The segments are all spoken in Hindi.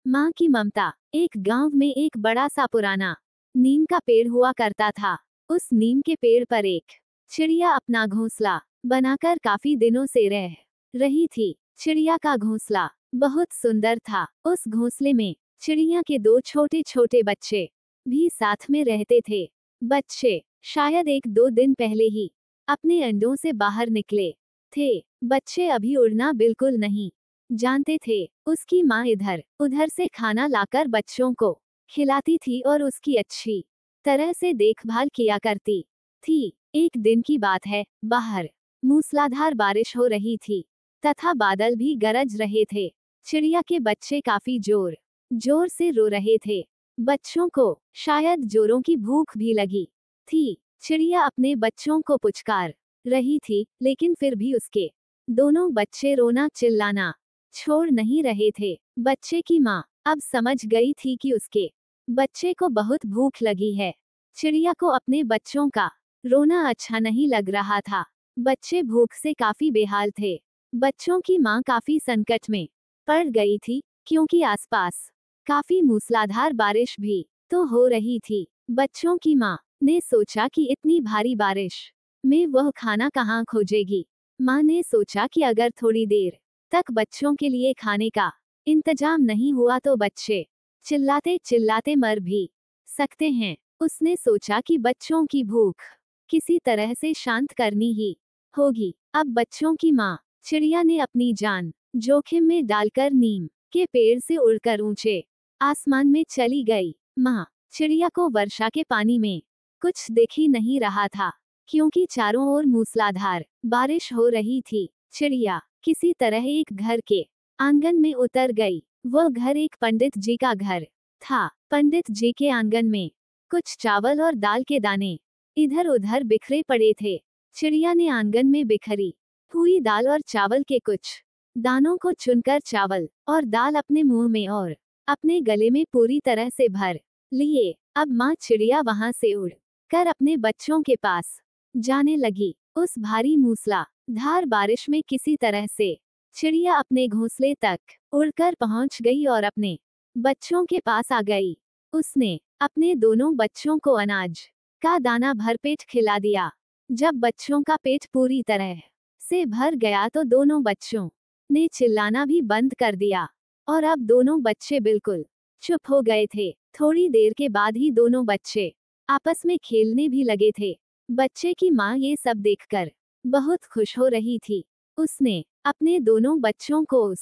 माँ की ममता। एक गांव में एक बड़ा सा पुराना नीम का पेड़ हुआ करता था। उस नीम के पेड़ पर एक चिड़िया अपना घोंसला बनाकर काफी दिनों से रह रही थी। चिड़िया का घोंसला बहुत सुंदर था। उस घोंसले में चिड़िया के दो छोटे छोटे बच्चे भी साथ में रहते थे। बच्चे शायद एक दो दिन पहले ही अपने अंडों से बाहर निकले थे। बच्चे अभी उड़ना बिल्कुल नहीं जानते थे। उसकी माँ इधर उधर से खाना लाकर बच्चों को खिलाती थी और उसकी अच्छी तरह से देखभाल किया करती थी। एक दिन की बात है, बाहर मूसलाधार बारिश हो रही थी तथा बादल भी गरज रहे थे। चिड़िया के बच्चे काफी जोर जोर से रो रहे थे। बच्चों को शायद जोरों की भूख भी लगी थी। चिड़िया अपने बच्चों को पुचकार रही थी, लेकिन फिर भी उसके दोनों बच्चे रोना चिल्लाना छोड़ नहीं रहे थे। बच्चे की माँ अब समझ गई थी कि उसके बच्चे को बहुत भूख लगी है। चिड़िया को अपने बच्चों का रोना अच्छा नहीं लग रहा था। बच्चे भूख से काफी बेहाल थे। बच्चों की माँ काफी संकट में पड़ गई थी, क्योंकि आसपास काफी मूसलाधार बारिश भी तो हो रही थी। बच्चों की माँ ने सोचा कि इतनी भारी बारिश में वह खाना कहाँ खोजेगी। माँ ने सोचा कि अगर थोड़ी देर तक बच्चों के लिए खाने का इंतजाम नहीं हुआ तो बच्चे चिल्लाते चिल्लाते मर भी सकते हैं। उसने सोचा कि बच्चों की भूख किसी तरह से शांत करनी ही होगी। अब बच्चों की माँ चिड़िया ने अपनी जान जोखिम में डालकर नीम के पेड़ से उड़कर ऊंचे आसमान में चली गई। माँ चिड़िया को वर्षा के पानी में कुछ दिख ही नहीं रहा था, क्योंकि चारों ओर मूसलाधार बारिश हो रही थी। चिड़िया किसी तरह एक घर के आंगन में उतर गई। वह घर एक पंडित जी का घर था। पंडित जी के आंगन में कुछ चावल और दाल के दाने इधर उधर बिखरे पड़े थे। चिड़िया ने आंगन में बिखरी हुई दाल और चावल के कुछ दानों को चुनकर चावल और दाल अपने मुंह में और अपने गले में पूरी तरह से भर लिए। अब माँ चिड़िया वहां से उड़ कर अपने बच्चों के पास जाने लगी। उस भारी मूसला धार बारिश में किसी तरह से चिड़िया अपने घोंसले तक उड़कर पहुंच गई और अपने बच्चों के पास आ गई। उसने अपने दोनों बच्चों को अनाज का दाना भरपेट खिला दिया। जब बच्चों का पेट पूरी तरह से भर गया तो दोनों बच्चों ने चिल्लाना भी बंद कर दिया और अब दोनों बच्चे बिल्कुल चुप हो गए थे। थोड़ी देर के बाद ही दोनों बच्चे आपस में खेलने भी लगे थे। बच्चे की माँ ये सब देखकर बहुत खुश हो रही थी। उसने अपने दोनों बच्चों को उस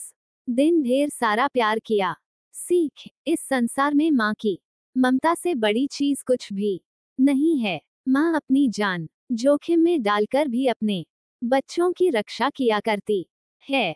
दिन ढेर सारा प्यार किया। सीख, इस संसार में माँ की ममता से बड़ी चीज कुछ भी नहीं है। माँ अपनी जान जोखिम में डालकर भी अपने बच्चों की रक्षा किया करती है।